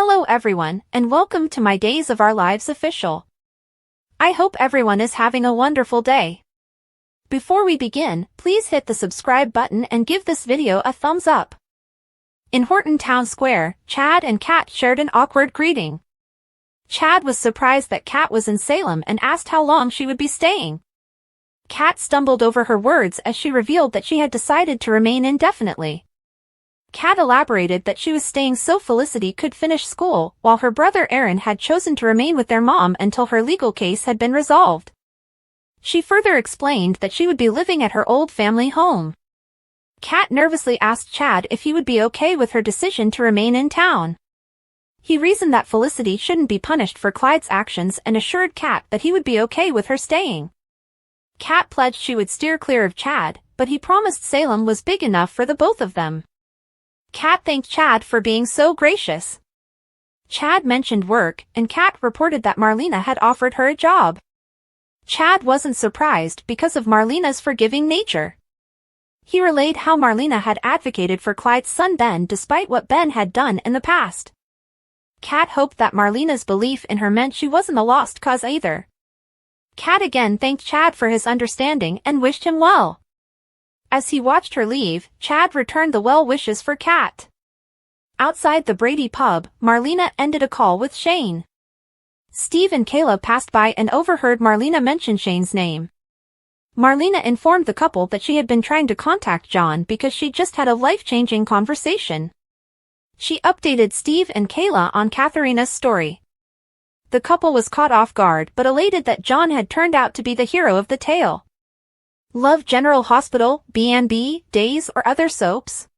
Hello everyone, and welcome to my Days of Our Lives official. I hope everyone is having a wonderful day. Before we begin, please hit the subscribe button and give this video a thumbs up. In Horton Town Square, Chad and Kat shared an awkward greeting. Chad was surprised that Kat was in Salem and asked how long she would be staying. Kat stumbled over her words as she revealed that she had decided to remain indefinitely. Kat elaborated that she was staying so Felicity could finish school, while her brother Aaron had chosen to remain with their mom until her legal case had been resolved. She further explained that she would be living at her old family home. Kat nervously asked Chad if he would be okay with her decision to remain in town. He reasoned that Felicity shouldn't be punished for Clyde's actions and assured Kat that he would be okay with her staying. Kat pledged she would steer clear of Chad, but he promised Salem was big enough for the both of them. Kat thanked Chad for being so gracious. Chad mentioned work, and Kat reported that Marlena had offered her a job. Chad wasn't surprised because of Marlena's forgiving nature. He relayed how Marlena had advocated for Clyde's son Ben despite what Ben had done in the past. Kat hoped that Marlena's belief in her meant she wasn't a lost cause either. Kat again thanked Chad for his understanding and wished him well. As he watched her leave, Chad returned the well wishes for Kat. Outside the Brady pub, Marlena ended a call with Shane. Steve and Kayla passed by and overheard Marlena mention Shane's name. Marlena informed the couple that she had been trying to contact John because she just had a life-changing conversation. She updated Steve and Kayla on Katharina's story. The couple was caught off guard but elated that John had turned out to be the hero of the tale. Love General Hospital, B&B, Days or other soaps?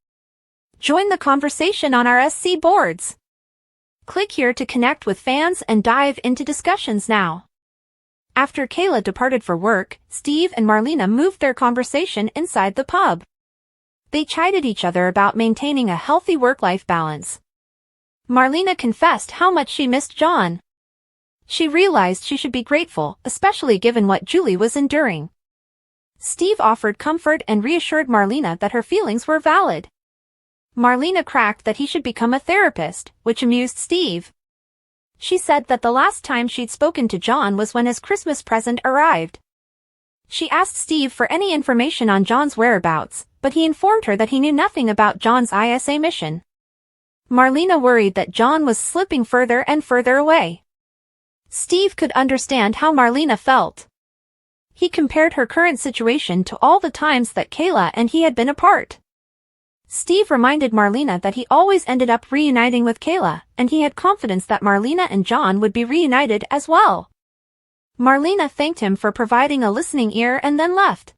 Join the conversation on our SC boards. Click here to connect with fans and dive into discussions now. After Kayla departed for work, Steve and Marlena moved their conversation inside the pub. They chided each other about maintaining a healthy work-life balance. Marlena confessed how much she missed John. She realized she should be grateful, especially given what Julie was enduring. Steve offered comfort and reassured Marlena that her feelings were valid. Marlena cracked that he should become a therapist, which amused Steve. She said that the last time she'd spoken to John was when his Christmas present arrived. She asked Steve for any information on John's whereabouts, but he informed her that he knew nothing about John's ISA mission. Marlena worried that John was slipping further and further away. Steve could understand how Marlena felt. He compared her current situation to all the times that Kayla and he had been apart. Steve reminded Marlena that he always ended up reuniting with Kayla, and he had confidence that Marlena and John would be reunited as well. Marlena thanked him for providing a listening ear and then left.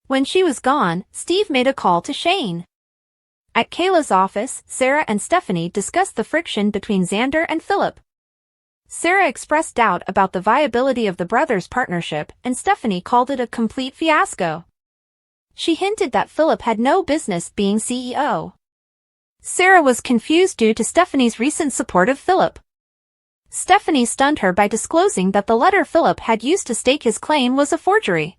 When she was gone, Steve made a call to Shane. At Kayla's office, Sarah and Stephanie discussed the friction between Xander and Philip. Sarah expressed doubt about the viability of the brothers' partnership, and Stephanie called it a complete fiasco. She hinted that Philip had no business being CEO. Sarah was confused due to Stephanie's recent support of Philip. Stephanie stunned her by disclosing that the letter Philip had used to stake his claim was a forgery.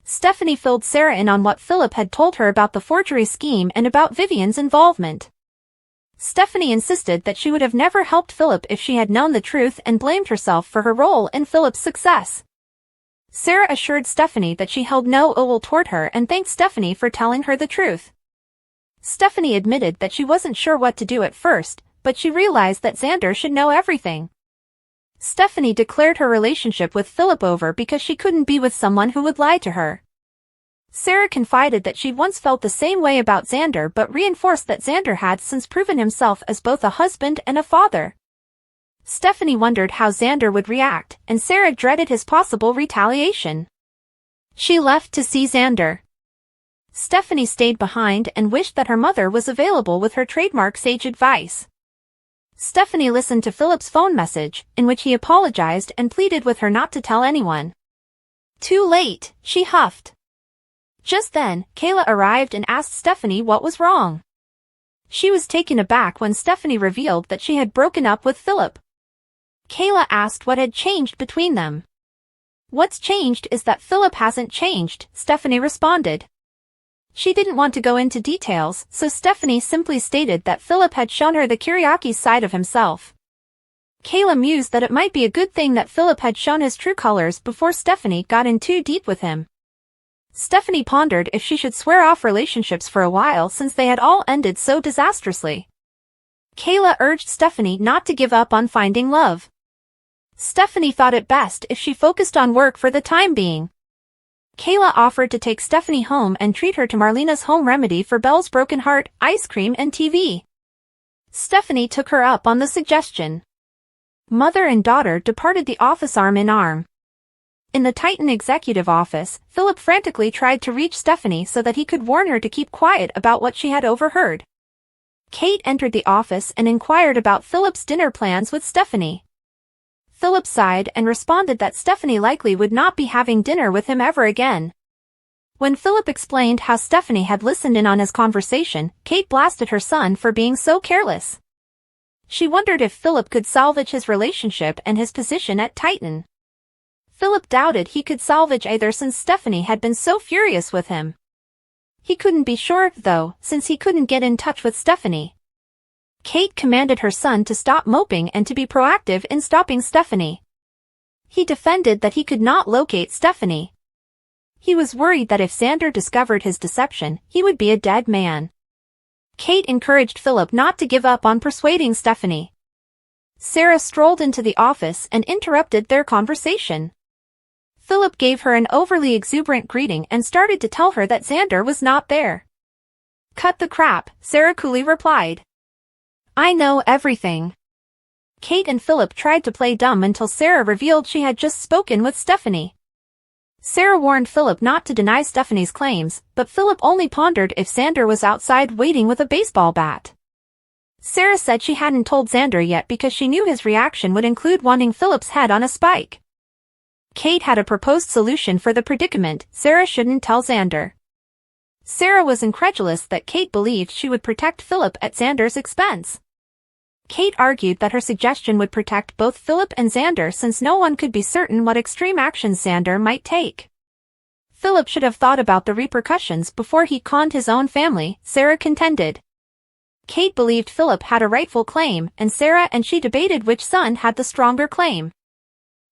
Stephanie filled Sarah in on what Philip had told her about the forgery scheme and about Vivian's involvement. Stephanie insisted that she would have never helped Philip if she had known the truth and blamed herself for her role in Philip's success. Sarah assured Stephanie that she held no ill will toward her and thanked Stephanie for telling her the truth. Stephanie admitted that she wasn't sure what to do at first, but she realized that Xander should know everything. Stephanie declared her relationship with Philip over because she couldn't be with someone who would lie to her. Sarah confided that she'd once felt the same way about Xander but reinforced that Xander had since proven himself as both a husband and a father. Stephanie wondered how Xander would react, and Sarah dreaded his possible retaliation. She left to see Xander. Stephanie stayed behind and wished that her mother was available with her trademark sage advice. Stephanie listened to Philip's phone message, in which he apologized and pleaded with her not to tell anyone. Too late, she huffed. Just then, Kayla arrived and asked Stephanie what was wrong. She was taken aback when Stephanie revealed that she had broken up with Philip. Kayla asked what had changed between them. What's changed is that Philip hasn't changed, Stephanie responded. She didn't want to go into details, so Stephanie simply stated that Philip had shown her the Kyriakis side of himself. Kayla mused that it might be a good thing that Philip had shown his true colors before Stephanie got in too deep with him. Stephanie pondered if she should swear off relationships for a while since they had all ended so disastrously. Kayla urged Stephanie not to give up on finding love. Stephanie thought it best if she focused on work for the time being. Kayla offered to take Stephanie home and treat her to Marlena's home remedy for Belle's broken heart, ice cream and TV. Stephanie took her up on the suggestion. Mother and daughter departed the office arm in arm. In the Titan executive office, Philip frantically tried to reach Stephanie so that he could warn her to keep quiet about what she had overheard. Kate entered the office and inquired about Philip's dinner plans with Stephanie. Philip sighed and responded that Stephanie likely would not be having dinner with him ever again. When Philip explained how Stephanie had listened in on his conversation, Kate blasted her son for being so careless. She wondered if Philip could salvage his relationship and his position at Titan. Philip doubted he could salvage either since Stephanie had been so furious with him. He couldn't be sure, though, since he couldn't get in touch with Stephanie. Kate commanded her son to stop moping and to be proactive in stopping Stephanie. He defended that he could not locate Stephanie. He was worried that if Xander discovered his deception, he would be a dead man. Kate encouraged Philip not to give up on persuading Stephanie. Sarah strolled into the office and interrupted their conversation. Philip gave her an overly exuberant greeting and started to tell her that Xander was not there. "Cut the crap," Sarah coolly replied. "I know everything." Kate and Philip tried to play dumb until Sarah revealed she had just spoken with Stephanie. Sarah warned Philip not to deny Stephanie's claims, but Philip only pondered if Xander was outside waiting with a baseball bat. Sarah said she hadn't told Xander yet because she knew his reaction would include wanting Philip's head on a spike. Kate had a proposed solution for the predicament: Sarah shouldn't tell Xander. Sarah was incredulous that Kate believed she would protect Philip at Xander's expense. Kate argued that her suggestion would protect both Philip and Xander since no one could be certain what extreme actions Xander might take. Philip should have thought about the repercussions before he conned his own family, Sarah contended. Kate believed Philip had a rightful claim, and Sarah and she debated which son had the stronger claim.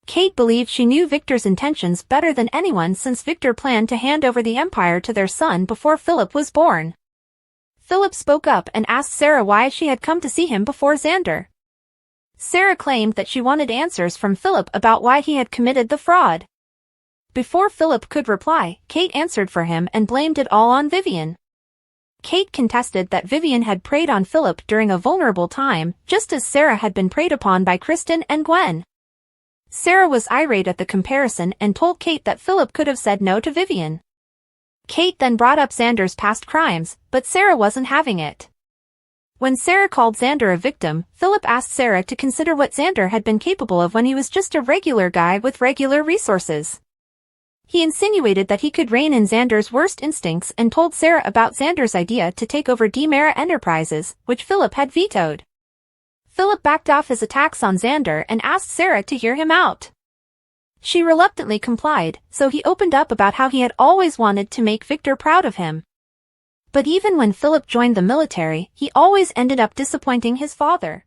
Kate believed she knew Victor's intentions better than anyone since Victor planned to hand over the empire to their son before Philip was born. Philip spoke up and asked Sarah why she had come to see him before Xander. Sarah claimed that she wanted answers from Philip about why he had committed the fraud. Before Philip could reply, Kate answered for him and blamed it all on Vivian. Kate contested that Vivian had preyed on Philip during a vulnerable time, just as Sarah had been preyed upon by Kristen and Gwen. Sarah was irate at the comparison and told Kate that Philip could have said no to Vivian. Kate then brought up Xander's past crimes, but Sarah wasn't having it. When Sarah called Xander a victim, Philip asked Sarah to consider what Xander had been capable of when he was just a regular guy with regular resources. He insinuated that he could rein in Xander's worst instincts and told Sarah about Xander's idea to take over Demera Enterprises, which Philip had vetoed. Philip backed off his attacks on Xander and asked Sarah to hear him out. She reluctantly complied, so he opened up about how he had always wanted to make Victor proud of him. But even when Philip joined the military, he always ended up disappointing his father.